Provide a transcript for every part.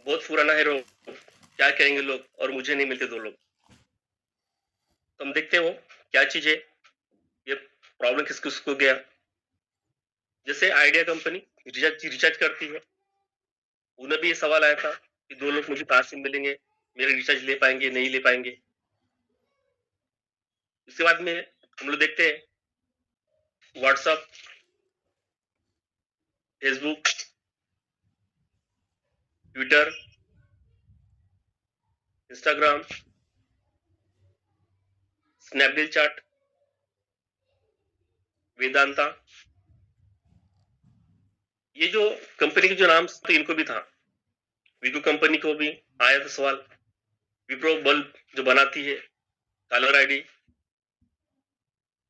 बहुत पुराना हीरो, क्या कहेंगे लोग और मुझे नहीं मिलते 2 लोग। तो हम देखते हैं वो क्या चीज़ है, ये प्रॉब्लम किसको गया। जैसे आइडिया कंपनी रिचार्ज रिचार्ज करती है, उन्हें भी ये सवाल आया था कि 2 लोग मुझे कहाँ से मिलेंगे, मेरा रिचार्ज ले पाएँगे, नहीं ले पाएँगे। इसके बाद में हम लोग देखते हैं WhatsApp, Facebook, Twitter, Instagram, Snapdeal chat, Vedanta, ये जो कंपनी के जो नाम थे इनको भी था। वीगो कंपनी को भी आया था सवाल। विप्रो बल्ब जो बनाती है, caller ID,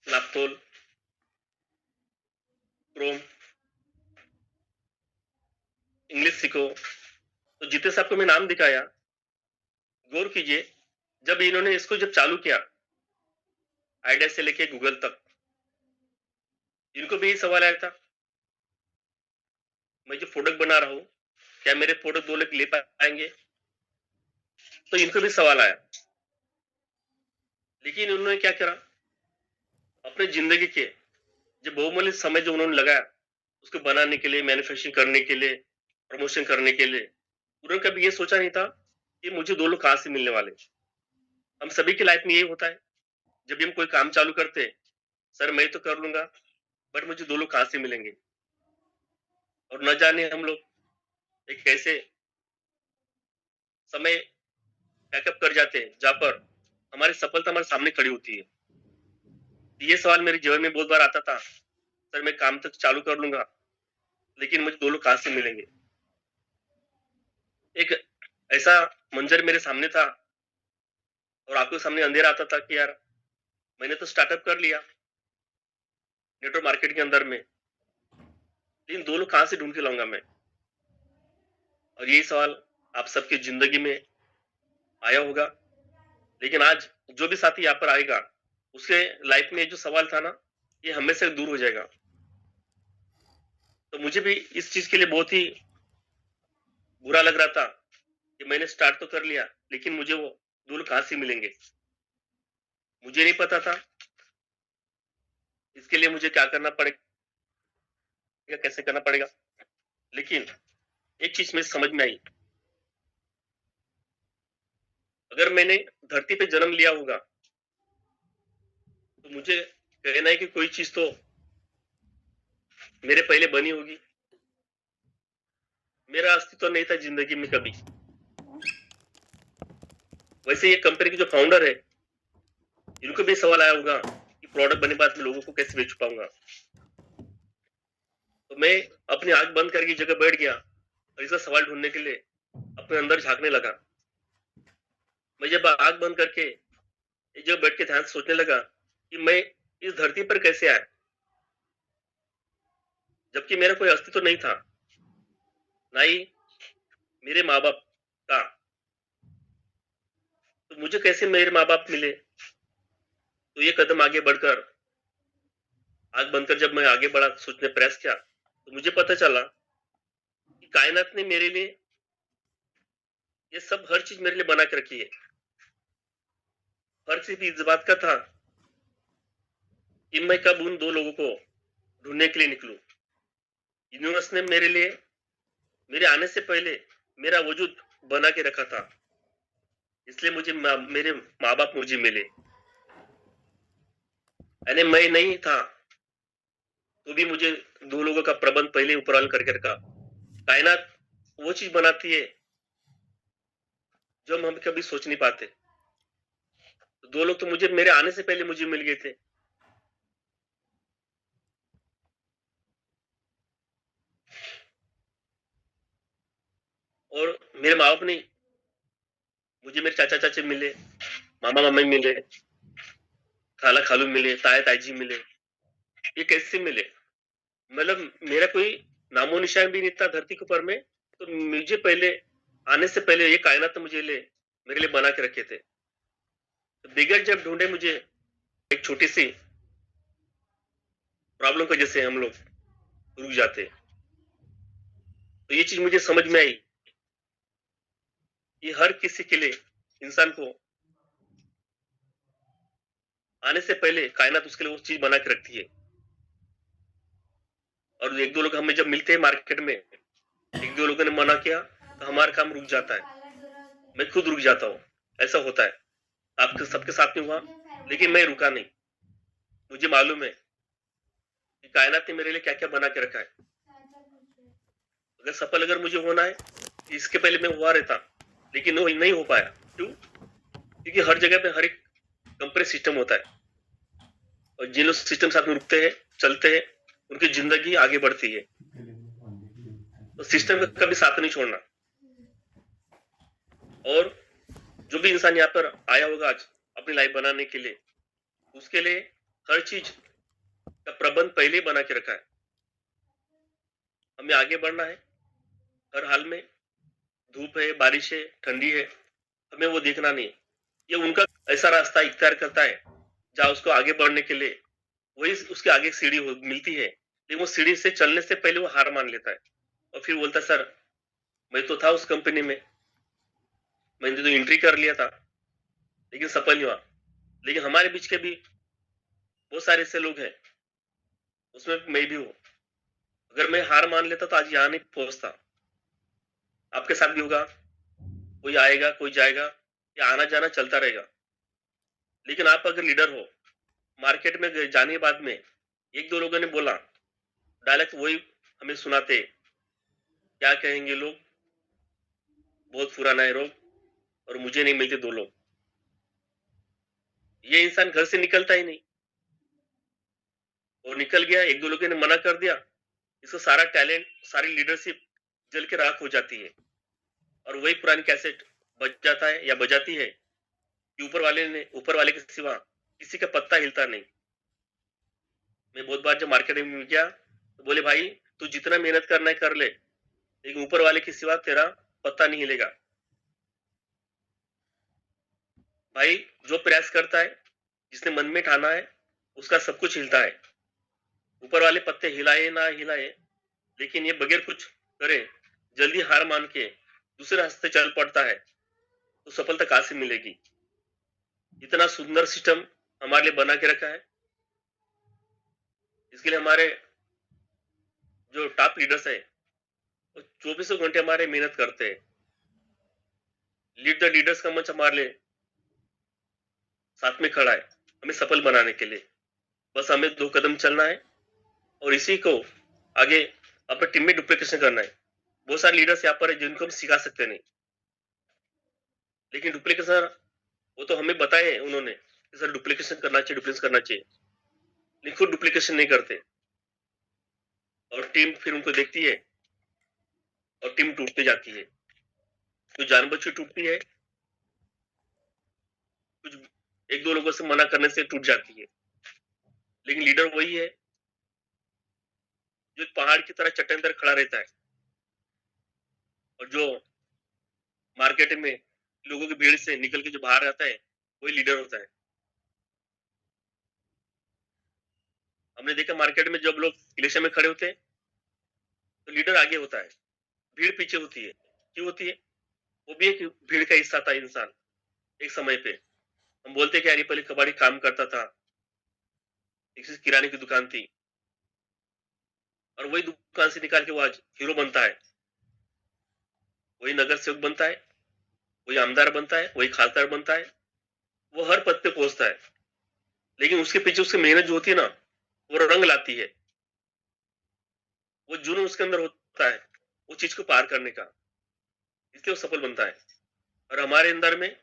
laptop, Chrome, English सीखो। तो जितने से आपको मैं नाम दिखाया, गौर कीजिए, जब इन्होंने इसको जब चालू किया, आइडिया से लेके गूगल तक, इनको भी यही सवाल आया था, मैं जो प्रोडक्ट बना रहा हूँ, क्या मेरे प्रोडक्ट 2 लोग ले पाएंगे? तो इनको भी सवाल आया। लेकिन उन्होंने क्या करा, अपने जिंदगी के जो बहुमूल्य समय जो उन्होंने लगाया, उसको बनाने के लिए, मैन्युफैक्चरिंग करने के लिए, प्रमोशन करने के लिए, उन्होंने कभी ये सोचा नहीं था कि मुझे 2 लोग कहाँ से मिलने वाले। हम सभी की लाइफ में यही होता है, जब भी हम कोई काम चालू करते हैं, सर मैं तो कर लूंगा, बट मुझे 2 लोग कहाँ से मिलेंगे। और न जाने हम लोग एक ऐसे समय बैकअप कर जाते हैं जहां पर हमारी सफलता हमारे सामने खड़ी होती है। ये सवाल मेरे जीवन में बहुत बार आता था, सर मैं काम तो चालू कर लूंगा, लेकिन मुझे 2 लोग कहाँ से मिलेंगे। एक ऐसा मंजर मेरे सामने था और आपके सामने अंधेरा आता था कि यार मैंने तो स्टार्टअप कर लिया नेटवर्क मार्केट के अंदर में, लेकिन 2 लोग कहाँ से ढूंढ के लाऊंगा मैं। और यही सवाल आप सबकी जिंदगी में आया होगा। लेकिन आज जो भी साथी यहाँ पर आएगा, उसके लाइफ में जो सवाल था ना, ये हमेशा दूर हो जाएगा। तो मुझे भी इस चीज के लिए बहुत ही बुरा लग रहा था कि मैंने स्टार्ट तो कर लिया, लेकिन मुझे वो 2 लोग कहाँ से मिलेंगे। मुझे नहीं पता था इसके लिए मुझे क्या करना पड़ेगा, कैसे करना पड़ेगा। लेकिन एक चीज मेरे समझ में आई, अगर मैंने धरती पे जन्म लिया होगा, तो मुझे कहना है कि कोई चीज तो मेरे पहले बनी होगी। मेरा अस्तित्व नहीं था जिंदगी में कभी। वैसे ये कंपनी के जो फाउंडर है, इनको भी सवाल आया होगा कि प्रोडक्ट बने बाद में लोगों को कैसे बेच पाऊंगा। तो मैं अपनी आंख बंद करके जगह बैठ गया और इसका सवाल ढूंढने के लिए अपने अंदर झांकने लगा। मैं जब आंख बंद करके एक जगह बैठ के ध्यान से सोचने लगा कि मैं इस धरती पर कैसे आया, जबकि मेरा कोई अस्तित्व नहीं था, ना ही मेरे माँ बाप का। तो मुझे कैसे मेरे माँ बाप मिले। तो ये कदम आगे बढ़कर, आंख बंद कर जब मैं आगे बढ़ा, सोचने प्रयास किया, तो मुझे पता चला कि कायनात ने मेरे लिए ये सब हर चीज मेरे लिए बना के रखी है। फर्क सिर्फ इस बात का था कि मैं कब उन 2 लोगों को ढूंढने के लिए निकलूं। यूनिवर्स ने मेरे लिए, मेरे आने से पहले मेरा वजूद बना के रखा था, इसलिए मुझे मेरे माँ बाप मुझे मिले। यानी मैं नहीं था तो भी मुझे 2 लोगों का प्रबंध पहले ऊपर वाले करके रखा। कायनात वो चीज बनाती है जो हम कभी सोच नहीं पाते। तो 2 लोग तो मुझे मेरे आने से पहले मुझे मिल गए थे। और मेरे माँ बाप ने, मुझे मेरे चाचा चाची मिले, मामा मामी मिले, खाला खालू मिले, ताया ताई जी मिले। ये कैसे मिले, मतलब मेरा कोई नामो निशान भी नहीं था धरती के ऊपर में। तो मुझे पहले, आने से पहले ये कायनात मुझे मेरे लिए बना के रखे थे। तो बिगड़ जब ढूंढे मुझे, एक छोटी सी प्रॉब्लम की वजह से हम लोग रुक जाते। तो ये चीज मुझे समझ में आई ये हर किसी के लिए इंसान को आने से पहले कायनात उसके लिए वो चीज बना के रखती है। और एक दो लोग हमें जब मिलते हैं मार्केट में, एक दो लोगों ने मना किया तो हमारा काम रुक जाता है, मैं खुद रुक जाता हूँ। ऐसा होता है, आपके सबके साथ में हुआ, लेकिन मैं रुका नहीं। मुझे मालूम है कि कायनात ने मेरे लिए क्या क्या बना के रखा है। अगर सफल अगर मुझे होना है, इसके पहले मैं हुआ रहता, लेकिन वो नहीं हो पाया। क्यों? क्योंकि हर जगह पे हर एक कंप्रेस सिस्टम होता है, और जिन लोग सिस्टम साथ में रुकते हैं, चलते हैं, उनकी जिंदगी आगे बढ़ती है। तो सिस्टम का कभी साथ नहीं छोड़ना। और जो भी इंसान यहाँ पर आया होगा आज अपनी लाइफ बनाने के लिए, उसके लिए हर चीज का प्रबंध पहले ही बना के रखा है। हमें आगे बढ़ना है हर हाल में, धूप है, बारिश है, ठंडी है, हमें वो देखना नहीं। ये उनका ऐसा रास्ता इख्तियार करता है जहाँ उसको आगे बढ़ने के लिए वही उसके आगे सीढ़ी मिलती है, लेकिन वो सीढ़ी से चलने से पहले वो हार मान लेता है और फिर बोलता है, सर मैं तो था उस कंपनी में, मैंने तो एंट्री कर लिया था, लेकिन सफल नहीं हुआ। लेकिन हमारे बीच के भी बहुत सारे ऐसे लोग हैं, उसमें मैं भी हूँ। अगर मैं हार मान लेता तो आज यहाँ नहीं पहुंचता। आपके साथ भी होगा, कोई आएगा कोई जाएगा, या आना जाना चलता रहेगा। लेकिन आप अगर लीडर हो, मार्केट में जाने के बाद में एक दो लोगों ने बोला, डायरेक्ट वही हमें सुनाते, क्या कहेंगे लोग, बहुत पुराना है रोग, और मुझे नहीं मिलते दो लोग। ये इंसान घर से निकलता ही नहीं, और निकल गया, एक दो लोगों ने मना कर दिया, इसका सारा टैलेंट, सारी लीडरशिप जल के राख हो जाती है। और वही पुरानी कैसेट बज जाता है या बजाती है कि ऊपर वाले के सिवा किसी का पत्ता हिलता नहीं। मैं बहुत बार जब मार्केट में गया तो बोले, भाई तू जितना मेहनत करना है कर ले, लेकिन ऊपर वाले के सिवा तेरा पत्ता नहीं हिलेगा। भाई जो प्रयास करता है, जिसने मन में ठाना है, उसका सब कुछ हिलता है। ऊपर वाले पत्ते हिलाए ना हिलाए, लेकिन ये बगैर कुछ करे जल्दी हार मान के दूसरे रास्ते चल पड़ता है, तो सफलता कहां से मिलेगी। इतना सुंदर सिस्टम हमारे लिए बना के रखा है। इसके लिए हमारे जो टॉप लीडर्स है, वो 24 घंटे हमारे मेहनत करते हैं। लीड द लीडर्स का मंच हमारे लिए साथ में खड़ा है, हमें सफल बनाने के लिए। बस हमें 2 कदम चलना है, और इसी को आगे अपने टीम में डुप्लीकेशन करना है। बहुत सारे लीडर्स यहाँ पर है जिनको हम सिखा सकते नहीं, लेकिन डुप्लीकेशन वो तो हमें बताए उन्होंने कि सर डुप्लीकेशन करना चाहिए, डुप्लीकेशन करना चाहिए, लेकिन खुद डुप्लीकेशन नहीं करते, और टीम फिर उनको देखती है और टीम टूटती जाती है। कुछ जानबूझ के टूटती है, कुछ एक दो लोगों से मना करने से टूट जाती है। लेकिन लीडर वही है जो एक पहाड़ की तरह चट्टान तरह खड़ा रहता है, और जो मार्केट में लोगों की भीड़ से निकल के जो बाहर आता है, वही लीडर होता है। हमने देखा मार्केट में जब लोग इलेक्शन में खड़े होते हैं तो लीडर आगे होता है, भीड़ पीछे होती है। क्यों होती है? वो भी एक भीड़ का हिस्सा था इंसान। एक समय पे हम बोलते कि यार ये पहले कबाड़ी काम करता था, एक किराने की दुकान थी, और वही दुकान से निकाल के वो आज हीरो बनता है, वही नगर सेवक बनता है, वही आमदार बनता है, वही खासदार बनता है, वो हर पद पे पहुंचता है। लेकिन उसके पीछे उसकी मेहनत जो होती है ना, वो रंग लाती है, वो जुनून उसके अंदर होता है वो चीज को पार करने का, इसलिए वो सफल बनता है। और हमारे अंदर में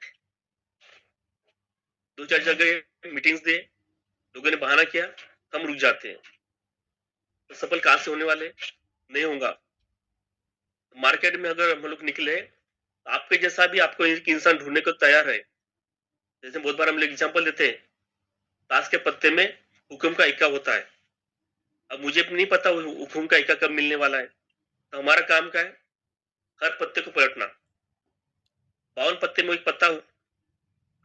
2-4 जगह मीटिंग्स दे, लोगों ने बहाना किया, हम रुक जाते हैं, तो सफल कहां से होने वाले नहीं होगा। मार्केट में अगर हम लोग निकले, तो आपके जैसा भी आपको एक इंसान ढूंढने को तैयार है। जैसे बहुत बार हम लोग एग्जाम्पल देते हैं, ताश के पत्ते में हुक्म का इक्का होता है। अब मुझे नहीं पता हुक्म का इक्का कब मिलने वाला है, तो हमारा काम क्या है, हर पत्ते को पलटना। 52 पत्ते में एक पत्ता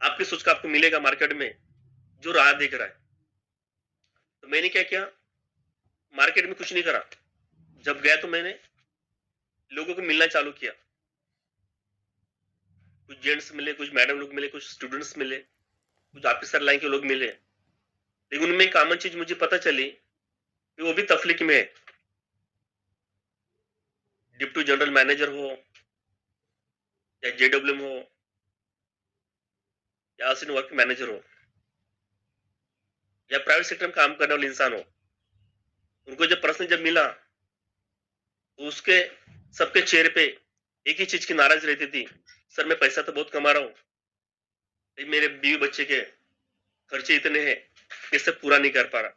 आपकी सोच का आपको मिलेगा मार्केट में, जो राह देख रहा है। तो मैंने क्या किया, मार्केट में कुछ नहीं करा। जब गया तो मैंने लोगों को मिलना चालू किया, कुछ जेंट्स मिले, कुछ मैडम लोग मिले, कुछ स्टूडेंट्स मिले, कुछ ऑफिसर लाइन के लोग मिले, लेकिन उनमें कॉमन चीज मुझे पता चली कि वो भी तफलीक में है। डिप्टी जनरल मैनेजर हो या जेडब्ल्यूएम हो या असिस्टेंट वर्क मैनेजर हो या प्राइवेट सेक्टर में काम करने वाले इंसान हो, उनको जब प्रश्न जब मिला तो उसके सबके चेहरे पे एक ही चीज की नाराज रहती थी, सर मैं पैसा तो बहुत कमा रहा हूँ, लेकिन मेरे बीवी बच्चे के खर्चे इतने हैं, इससे पूरा नहीं कर पा रहा।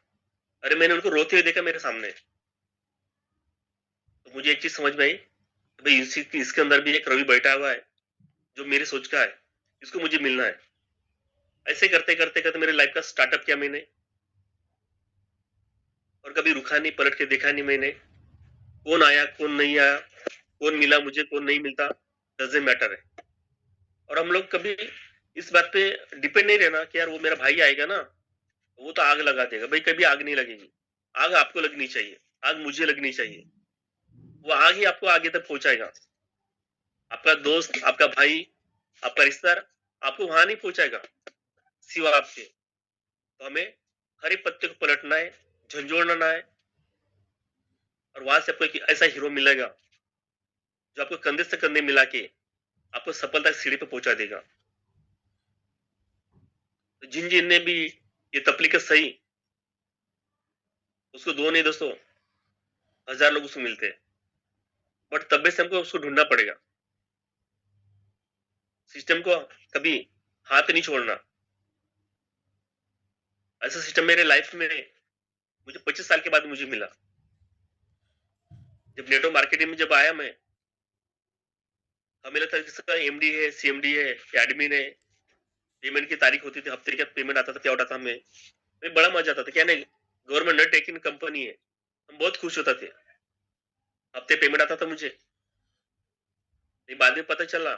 अरे मैंने उनको रोते हुए देखा मेरे सामने, तो मुझे एक चीज समझ में आई, भाई इसके अंदर भी एक रवि बैठा हुआ है जो मेरी सोच का है, इसको मुझे मिलना है। ऐसे करते करते करते मेरे लाइफ का स्टार्टअप किया मैंने, और कभी रुका नहीं, पलट के देखा नहीं मैंने। कौन आया कौन नहीं आया, कौन मिला मुझे कौन नहीं मिलता, डजंट मैटर है। और हम लोग कभी इस बात पे डिपेंड नहीं रहना कि यार वो मेरा भाई आएगा ना, वो तो आग लगा देगा। भाई कभी आग नहीं लगेगी, आग आपको लगनी चाहिए, आग मुझे लगनी चाहिए, वो आग ही आपको आगे तक पहुंचाएगा। आपका दोस्त, आपका भाई, आपका रिश्तेदार आपको वहां नहीं पहुंचाएगा सिवा आपके। तो हमें हर एक पत्ते को पलटना है, झंझोड़ना है, और वहां से आपको एक ऐसा हीरो मिलेगा जो आपको कंधे से कंधे मिला के आपको सफलता की सीढ़ी पे पहुंचा देगा। तो जिन जिन ने भी ये तकलीफ सही, उसको दो नहीं दोस्तों, 1000 लोग उसको मिलते हैं, बट तब से हमको उसको ढूंढना पड़ेगा। सिस्टम को कभी हाथ नहीं छोड़ना। ऐसा सिस्टम मेरे लाइफ में मुझे 25 साल के बाद मुझे मिला। जब नेटवर्क मार्केटिंग में जब आया मैं, हमें लगता है किसका एमडी है, सीएमडी है या एडमिन है, पेमेंट की तारीख होती थी, हफ्ते का पेमेंट आता था, क्या होता था हमें, बड़ा मजा आता था। क्या नहीं, गवर्नमेंट नेट टेकिंग कंपनी है, हम बहुत खुश होता थे, हफ्ते पेमेंट आता था मुझे। नहीं, बाद में पता चला,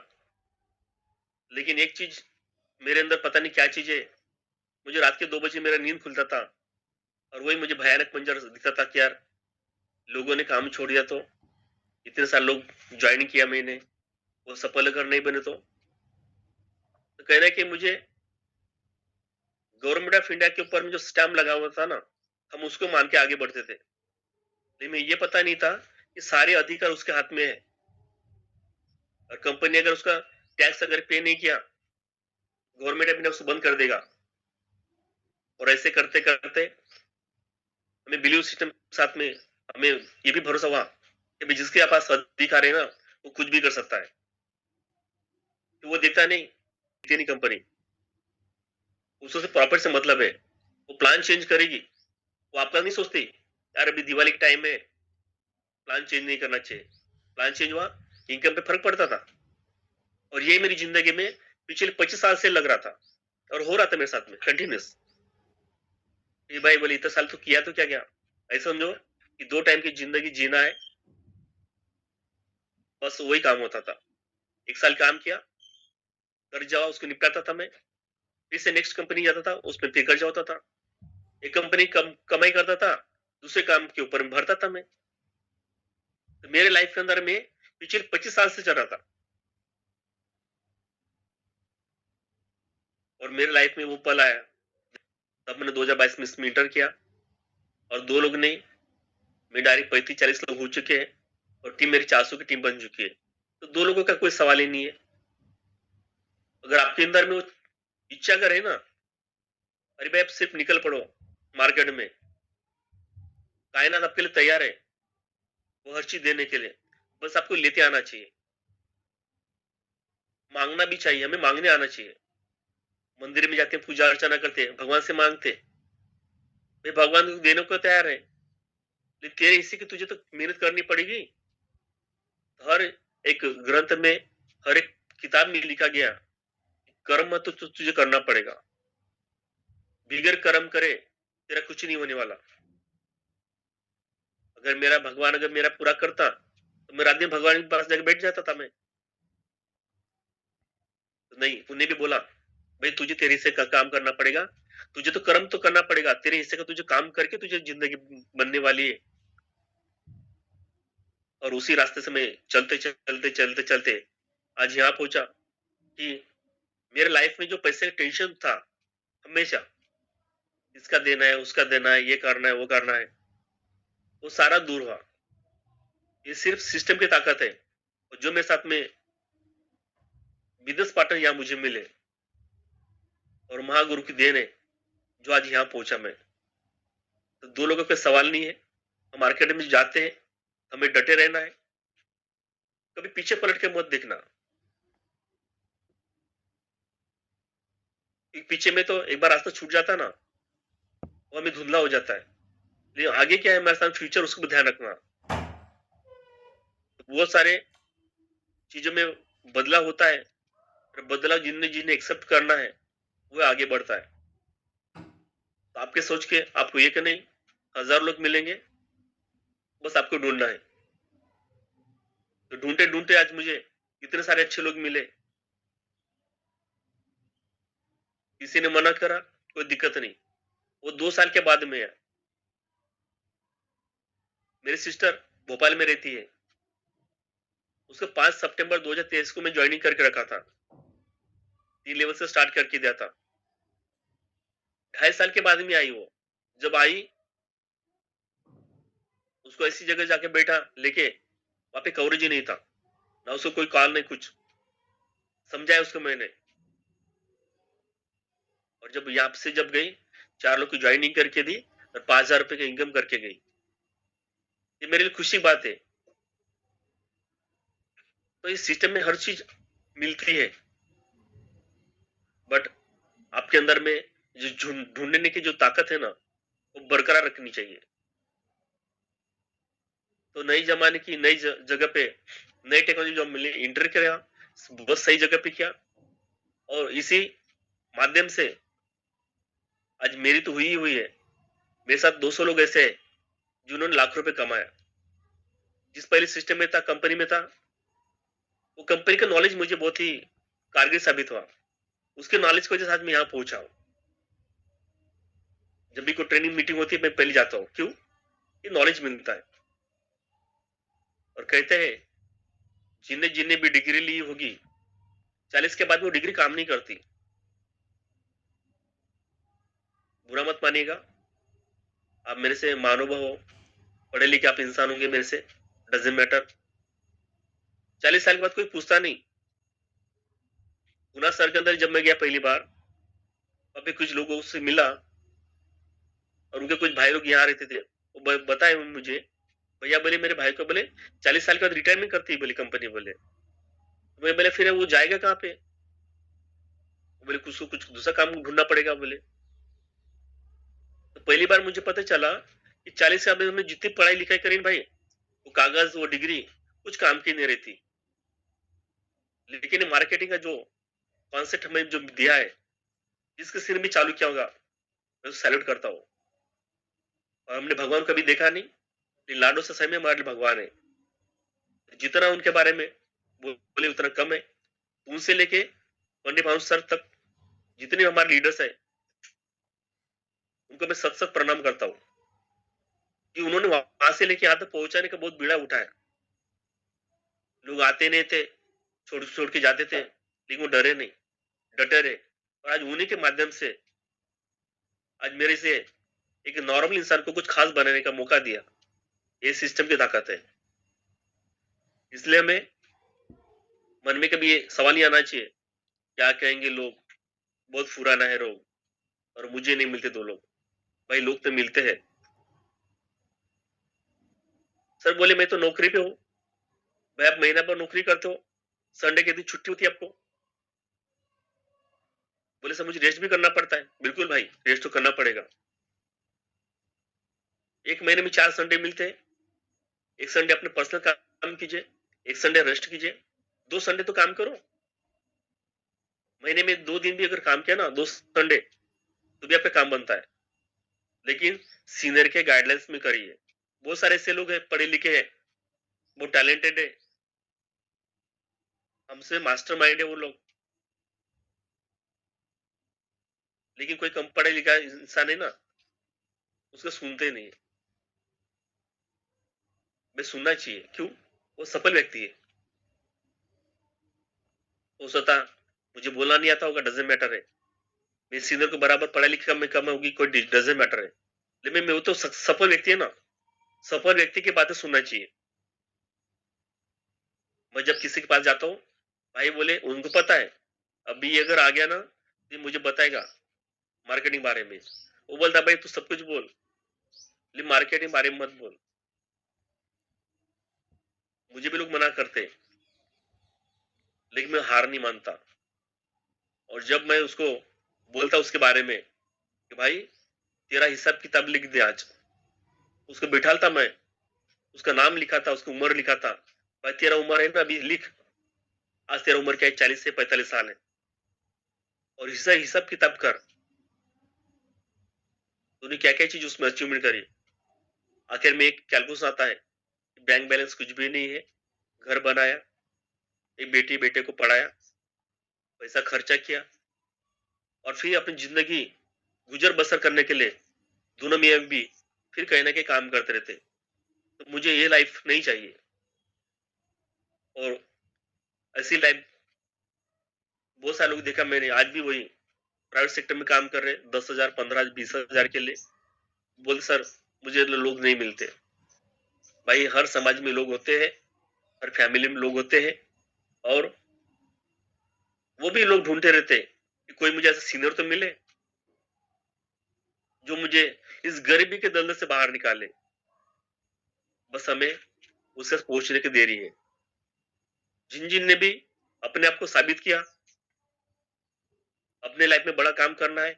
लेकिन एक चीज मेरे अंदर पता नहीं क्या चीज है, मुझे रात के 2 बजे मेरा नींद खुलता था, और वही मुझे भयानक मंजर दिखता था कि यार लोगों ने काम छोड़ दिया, तो इतने सारे लोग ज्वाइन किया मैंने, वो सफल अगर नहीं बने तो कहना है कि मुझे गवर्नमेंट ऑफ इंडिया के ऊपर में जो स्टैम्प लगा हुआ था ना, हम उसको मान के आगे बढ़ते थे, लेकिन ये पता नहीं था कि सारे अधिकार उसके हाथ में है, और कंपनी अगर उसका टैक्स अगर पे नहीं किया, गवर्नमेंट ऑफ इंडिया उसको बंद कर देगा। और ऐसे करते करते हमें बिलीव सिस्टम साथ में हमें ये भी भरोसा हुआ कि जिसके पास अधिकार है ना, वो कुछ भी कर सकता है। तो वो देता नहीं, देती नहीं कंपनी, उसको से प्रॉफिट से मतलब है, वो प्लान चेंज करेगी, वो आपका नहीं सोचती यार अभी दिवाली के टाइम में प्लान चेंज नहीं करना चाहिए। प्लान चेंज हुआ, इनकम पे फर्क पड़ता था। और ये मेरी जिंदगी में पिछले 25 साल से लग रहा था, और हो रहा था मेरे साथ में कंटिन्यूस। ये भाई बोले इतना साल तो किया तो क्या गया, ऐसा समझो कि 2 टाइम की जिंदगी जीना है, बस वही काम होता था। 1 साल काम किया, कर जाओ, उसको निपटाता था मैं, फिर से नेक्स्ट कंपनी जाता था, उसमें फिर कर जाता था। एक कंपनी कमाई करता था, दूसरे काम के ऊपर में भरता था मैं। तो मेरे लाइफ के अंदर में पिछले 25 साल से चल रहा था, और मेरे लाइफ में वो पल आया तब मैंने 2022 में इसमें इंटर किया, और 2 लोग नहीं, मेरे डायरेक्ट 35-40 लोग हो चुके हैं, और टीम मेरी 400 की टीम बन चुकी है। तो 2 लोगों का कोई सवाल ही नहीं है। अगर आपके अंदर में वो इच्छा करे ना, अरे भाई आप सिर्फ निकल पड़ो मार्केट में, कायनात आपके लिए तैयार है वो हर चीज देने के लिए, बस आपको लेते आना चाहिए। मांगना भी चाहिए, हमें मांगने आना चाहिए। मंदिर में जाते हैं, पूजा अर्चना करते हैं, भगवान से मांगते, भाई भगवान देने को तैयार है, लेकिन तेरे हिस्से की तुझे तो मेहनत करनी पड़ेगी। हर एक ग्रंथ में, हर एक किताब में लिखा गया, कर्म तो तुझे करना पड़ेगा, बिगर कर्म करे तेरा कुछ नहीं होने वाला। अगर मेरा भगवान अगर मेरा पूरा करता तो मैं रात दिन भगवान के पास जाकर बैठ जाता था मैं। तो नहीं, उन्हें भी बोला भाई तुझे तेरे हिस्से का काम करना पड़ेगा, तुझे तो कर्म तो करना पड़ेगा, तेरे हिस्से का तुझे काम करके तुझे जिंदगी बनने वाली है। और उसी रास्ते से मैं चलते चलते चलते चलते आज यहाँ पहुंचा। कि मेरे लाइफ में जो पैसे का टेंशन था हमेशा, इसका देना है, उसका देना है, ये करना है, वो करना है, वो सारा दूर हुआ। ये सिर्फ सिस्टम की ताकत है। और जो मेरे साथ में बिजनेस पार्टनर यहाँ मुझे मिले और महागुरु की देन है, जो आज यहाँ पहुंचा मैं। तो दो लोगों का सवाल नहीं है। हम मार्केट में जाते हैं, हमें डटे रहना है, कभी पीछे पलट के मत देखना। क्योंकि पीछे में तो एक बार रास्ता छूट जाता ना, वो हमें धुंधला हो जाता है। लेकिन आगे क्या है हमारे साथ फ्यूचर, उसको भी ध्यान रखना। तो बहुत सारे चीजों में बदलाव होता है, और बदलाव जिन्हें जिन्हें एक्सेप्ट करना है वो आगे बढ़ता है। तो आपके सोच के आपको एक नहीं, 1000 लोग मिलेंगे, बस आपको ढूंढना है। तो ढूंढते ढूंढते आज मुझे इतने सारे अच्छे लोग मिले। किसी ने मना करा, कोई दिक्कत नहीं। वो 2 साल के बाद में है। मेरी सिस्टर भोपाल में रहती है, उसको 5 सितंबर 2023 को मैं ज्वाइनिंग करके रखा था। 3 लेवल से स्टार्ट करके दिया था। 2.5 साल के बाद में आई वो। जब आई, उसको ऐसी जगह जाके बैठा लेके, वहां पे कवरेज ही नहीं था, ना उसको कोई कॉल नहीं कुछ। समझाया उसको मैंने। और जब यहाँ से जब गई, 4 लोग की ज्वाइनिंग करके दी और 5,000 रुपए का इनकम करके गई। ये मेरे लिए खुशी बात है। तो इस सिस्टम में हर चीज मिलती है, बट आपके अंदर में जो ढूंढने की जो ताकत है ना, वो बरकरार रखनी चाहिए। तो नई जमाने की नई जगह पे नई टेक्नोलॉजी जो मिली, इंटर किया, बस सही जगह पे किया। और इसी माध्यम से आज मेरी तो हुई ही हुई है। मेरे साथ 200 लोग ऐसे हैं जिन्होंने लाख रुपए कमाया। जिस पहले सिस्टम में था, कंपनी में था, वो कंपनी का नॉलेज मुझे बहुत ही कारगर साबित हुआ। उसके नॉलेज की वजह से आज मैं यहाँ पहुंचा हूँ। जब भी कोई ट्रेनिंग मीटिंग होती है, मैं पहले जाता हूँ। क्यों? ये नॉलेज मिलता है। और कहते हैं, जिन्हें जिन्हें भी डिग्री ली होगी, 40 के बाद वो डिग्री काम नहीं करती। बुरा मत मानिएगा, आप मेरे से महानुभव हो, पढ़े लिखे आप इंसान होंगे मेरे से, डजेंट मैटर। 40 साल के बाद कोई पूछता नहीं। गुना सर के अंदर जब मैं गया पहली बार, अभी कुछ लोगों से मिला, और उनके कुछ भाई लोग यहाँ रहते थे। वो बताए मुझे, भैया बोले मेरे भाई को, बोले 40 साल के बाद रिटायरमेंट करती है बोले कंपनी। बोले तो मैं बोले फिर वो जाएगा कहाँ पे? बोले कुछ दूसरा काम ढूंढना पड़ेगा बोले। तो पहली बार मुझे पता चला कि 40 साल में जितनी पढ़ाई लिखाई करी भाई, वो कागज, वो डिग्री कुछ काम की नहीं रहती। लेकिन मार्केटिंग का जो कॉन्सेप्ट हमें जो दिया है, जिसके सिर में चालू किया होगा, मैं सैल्यूट करता हूँ। और हमने भगवान कभी देखा नहीं, लेकिन लाडो से सही में हमारे भगवान है। जितना उनके बारे में बोले उतना कम है। उनसे लेके पंडित भानु सर तक, जितने हमारे लीडर्स है, उनको मैं सत सत प्रणाम करता हूँ कि उन्होंने वहां से लेके यहाँ तक पहुंचाने का बहुत बीड़ा उठाया। लोग आते नहीं थे, छोड़ छोड़ के जाते थे, लेकिन वो डरे नहीं, डटे रहे। और आज उन्हीं के माध्यम से आज मेरे से एक नॉर्मल इंसान को कुछ खास बनाने का मौका दिया। ये सिस्टम की ताकत है। इसलिए हमें मन में कभी ये सवाल नहीं आना चाहिए, क्या कहेंगे लोग, बहुत पुराना है रोग, और मुझे नहीं मिलते 2 लोग। भाई लोग तो मिलते हैं। सर बोले मैं तो नौकरी पे हूँ। भाई आप महीना भर नौकरी करते हो, संडे के दिन छुट्टी होती है आपको? बोले सर मुझे रेस्ट भी करना पड़ता है। बिल्कुल भाई, रेस्ट तो करना पड़ेगा। एक महीने में 4 संडे मिलते हैं। एक संडे अपने पर्सनल काम कीजिए, एक संडे रेस्ट कीजिए, 2 संडे तो काम करो। महीने में 2 दिन भी अगर काम किया ना, 2 संडे, तो भी आपका काम बनता है। लेकिन सीनियर के गाइडलाइंस में करिए। बहुत सारे ऐसे लोग हैं, पढ़े लिखे हैं, बहुत टैलेंटेड है, हमसे मास्टर माइंड है वो लोग, लेकिन कोई कम पढ़ा लिखा इंसान है ना, उसको सुनते नहीं है। मैं सुनना चाहिए। क्यों? वो सफल व्यक्ति है। हो सकता मुझे बोलना नहीं आता होगा, डजेंट मैटर है। मेरे सीनियर को बराबर पढ़ाई लिखा में कम होगी, कोई डजेंट मैटर है। लेकिन मैं वो तो सफल व्यक्ति है ना, सफल व्यक्ति की बातें सुनना चाहिए। मैं जब किसी के पास जाता हूँ, भाई बोले उनको पता है अभी ये अगर आ गया ना तो मुझे बताएगा मार्केटिंग बारे में। वो बोलता भाई तू सब कुछ बोल, लेकिन मार्केटिंग बारे में मत बोल। मुझे भी लोग मना करते, लेकिन मैं हार नहीं मानता। और जब मैं उसको बोलता उसके बारे में कि भाई तेरा हिसाब किताब लिख दे आज, उसको बिठालता मैं, उसका नाम लिखा था, उसकी उम्र लिखा था। भाई तेरा उम्र है ना अभी लिख, आज तेरा उम्र क्या है, 40 से 45 साल है, और हिसाब हिसाब किताब कर, तूने क्या क्या चीज उसमें अचीवमेंट करी। आखिर में एक कैलकुलेशन आता है, बैंक बैलेंस कुछ भी नहीं है, घर बनाया, एक बेटी बेटे को पढ़ाया, पैसा खर्चा किया, और फिर अपनी जिंदगी गुजर बसर करने के लिए दोनों मियाँ भी फिर कहीं ना कहीं काम करते रहते। तो मुझे ये लाइफ नहीं चाहिए। और ऐसी लाइफ बहुत सारे लोग देखा मैंने, आज भी वही प्राइवेट सेक्टर में काम कर रहे, 10,000 15,000 20,000 के लिए। बोल सर मुझे लोग नहीं मिलते। भाई हर समाज में लोग होते हैं, हर फैमिली में लोग होते हैं, और वो भी लोग ढूंढते रहते हैं कि कोई मुझे ऐसा सीनियर तो मिले जो मुझे इस गरीबी के दलदल से बाहर निकाले। बस हमें उससे पहुंचने की देरी है। जिन जिन ने भी अपने आप को साबित किया अपने लाइफ में बड़ा काम करना है,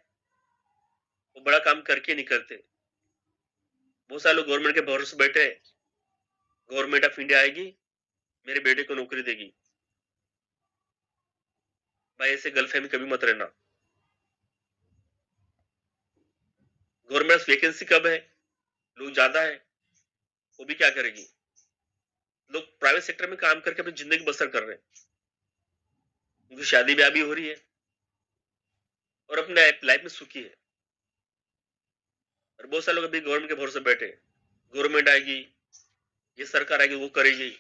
वो बड़ा काम करके नहीं करते। बहुत सारे लोग गवर्नमेंट के भरोसे बैठे हैं, गवर्नमेंट ऑफ इंडिया आएगी मेरे बेटे को नौकरी देगी। भाई ऐसे गलतफहमी कभी मत रहना। गवर्नमेंट वैकेंसी कब है, लोग ज्यादा है, वो भी क्या करेगी। लोग प्राइवेट सेक्टर में काम करके अपनी जिंदगी बसर कर रहे हैं, उनकी शादी ब्याह भी हो रही है, और अपने लाइफ में सुखी है। और बहुत सारे लोग अभी गवर्नमेंट के भरोसे बैठे, गवर्नमेंट आएगी, ये सरकार आएगी, वो करेगी,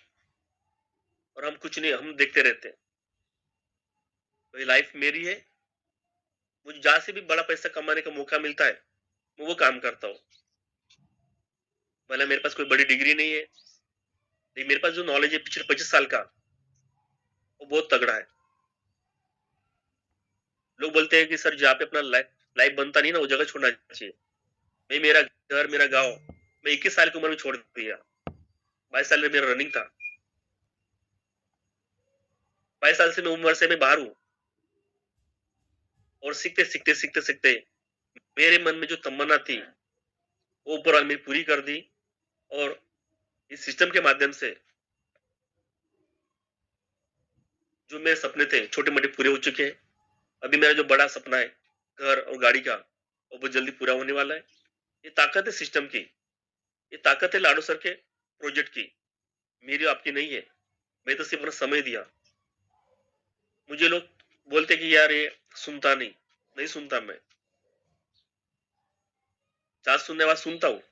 और हम कुछ नहीं, हम देखते रहते हैं। तो ये लाइफ मेरी है, मुझे जहां से भी बड़ा पैसा कमाने का मौका मिलता है मैं वो काम करता हूँ। भले मेरे पास कोई बड़ी डिग्री नहीं है, लेकिन मेरे पास जो नॉलेज है पिछले 25 साल का, वो बहुत तगड़ा है। लोग बोलते हैं कि सर जहाँ पे अपना लाइफ लाइफ बनता नहीं ना वो जगह छोड़ना चाहिए। मैं मेरा घर मेरा गांव मैं 21 साल की उम्र में छोड़ दिया। 22 साल में मेरा रनिंग था, 22 साल से मैं उम्र से मैं बाहर हूँ, और सीखते सीखते सीखते सीखते मेरे मन में जो तमन्ना थी वो ऊपर वाले ने पूरी कर दी। और इस सिस्टम के माध्यम से जो मेरे सपने थे छोटे मोटे पूरे हो चुके हैं। अभी मेरा जो बड़ा सपना है घर और गाड़ी का, वो बहुत जल्दी पूरा होने वाला है। ये ताकत है सिस्टम की, ये ताकत है लाडो सर के प्रोजेक्ट की, मेरी आपकी नहीं है। मैं तो सिर्फ अपना समय दिया। मुझे लोग बोलते कि यार ये सुनता नहीं, नहीं सुनता मैं, जहां सुनने वाला सुनता हूँ,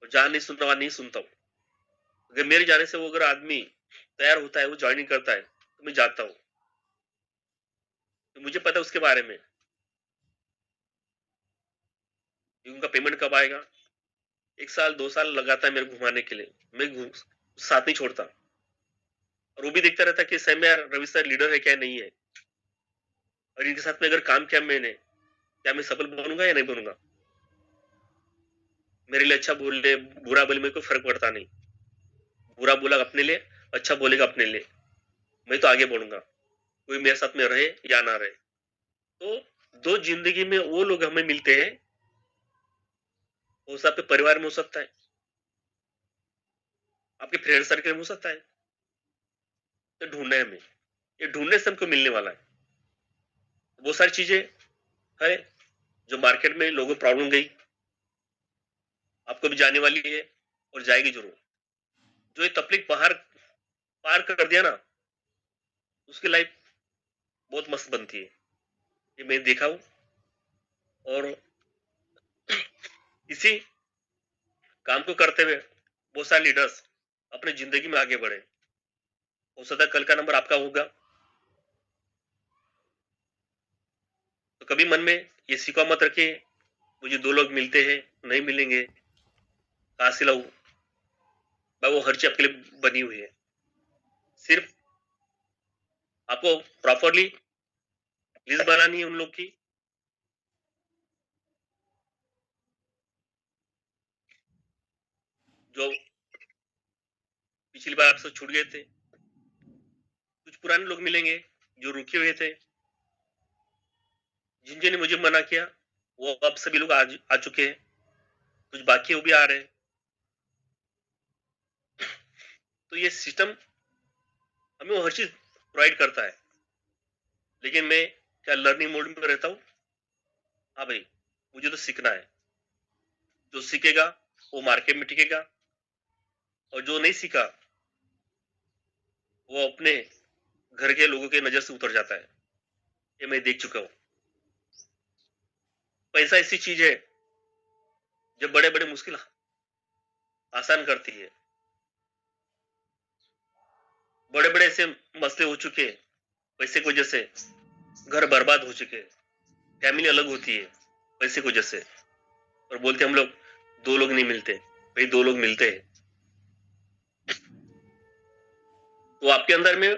और जहां नहीं सुनने वाला नहीं सुनता हूँ। अगर मेरे जाने से वो अगर आदमी तैयार होता है, वो ज्वाइनिंग करता है, तो मैं जाता हूँ। तो मुझे पता है उसके बारे में कि उनका पेमेंट कब आएगा। 1 साल 2 साल लगाता है मेरे घुमाने के लिए, मैं साथ नहीं छोड़ता। और वो भी देखता रहता है कि सही में यार रवि सर लीडर है क्या नहीं है, और इनके साथ में अगर काम किया मैंने, क्या मैं सफल बनूंगा या नहीं बनूंगा। मेरे लिए अच्छा बोले बुरा बोले मेरे को फर्क पड़ता नहीं। बुरा बोला अपने लिए, अच्छा बोलेगा अपने लिए, मैं तो आगे बढ़ूंगा, कोई मेरे साथ में रहे या ना रहे। तो दो जिंदगी में वो लोग हमें मिलते हैं, वो सब आपके परिवार में हो सकता है, आपके फ्रेंड सर्कल में हो सकता है। तो ढूंढना है हमें, ये ढूंढने से हमको मिलने वाला है। वो सारी चीजें है जो मार्केट में लोगों को प्रॉब्लम गई, आपको भी जाने वाली है, और जाएगी जरूर। जो ये तकलीफ बाहर पार कर दिया ना, उसकी लाइफ बहुत मस्त बनती है। ये मैं देखा हूँ। और इसी काम को करते हुए बहुत सारे लीडर्स अपनी जिंदगी में आगे बढ़े। हो सकता है कल का नंबर आपका होगा। तो कभी मन में ये सिकवा मत रखिए, मुझे 2 लोग मिलते हैं, नहीं मिलेंगे, कहाँ से लाऊँ? भाई वो हर चीज़ आपके लिए बनी हुई है। सिर्फ़ आपको प्रॉपर्ली लिस्ट बनानी है उन लोग की, जो पिछली बार आपसे छूट गए थे। कुछ पुराने लोग मिलेंगे, जो रुके हुए थे, जिन-जिन ने मुझे मना किया, वो अब सभी लोग आ चुके हैं। कुछ बाकी वो भी आ रहे हैं। तो ये सिस्टम हमें वो हर चीज़ प्रोवाइड करता है। लेकिन मैं क्या लर्निंग मोड में रहता हूँ? हाँ भाई, मुझे तो सीखना है। जो सीखेगा, वो मार्केट में टिकेगा, और जो नहीं सीखा, वो अपने घर के लोगों के नज़र से उतर जाता है। ये मैं देख चुका हूँ। पैसा ऐसी चीज़ है, जो बड़े-बड़े मुश्किल आसान करती है। बड़े-बड़े ऐसे मसले हो चुके हैं, पैसे की वजह से घर बर्बाद हो चुके हैं, फैमिली अलग होती है, पैसे की वजह से। और बोलते हम लोग 2 लोग नहीं मिलते, भाई 2 लोग मिलते हैं। तो आपके अंदर में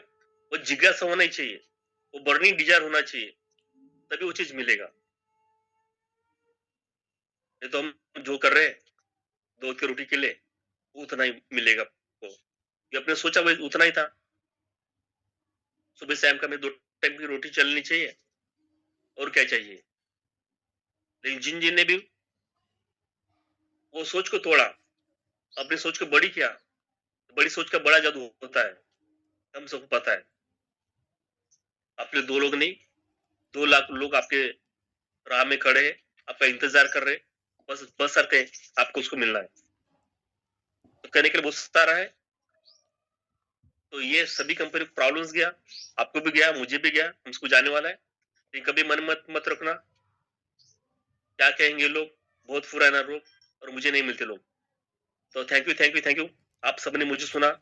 वो जिज्ञासा होना ही चाहिए, वो बर्निंग डिज़ायर होना चाहिए, तभी वो चीज़ मिलेगा। नहीं तो हम जो कर रहे हैं, 2 की रोटी के लिए, उतना ही मिलेगा आपको। ये आपने सोचा वही उतना ही था। सुबह शाम का में 2 टाइम की रोटी चलनी चाहिए, और क्या चाहिए? लेकिन जिन-जिन ने भी वो सोच को तोड़ा, अपनी सोच को बड़ी किया, बड़ी सोच का बड़ा जादू होता है, हम सबको पता है। आपके 2 लोग नहीं, 2 लाख लोग आपके राह में खड़े हैं, आपका इंतज़ार कर रहे हैं, बस बशर्ते आपको उसको मिलना है। तो कहने के लिए बहुत सारा है, तो ये सभी कंपनी को प्रॉब्लम्स गया, आपको भी गया, मुझे भी गया, मुझको जाने वाला है। लेकिन कभी मन मत रखना, क्या कहेंगे लोग, बहुत पुराना लोग, और मुझे नहीं मिलते लोग। तो thank you, thank you, thank you. आप सबने मुझे सुना,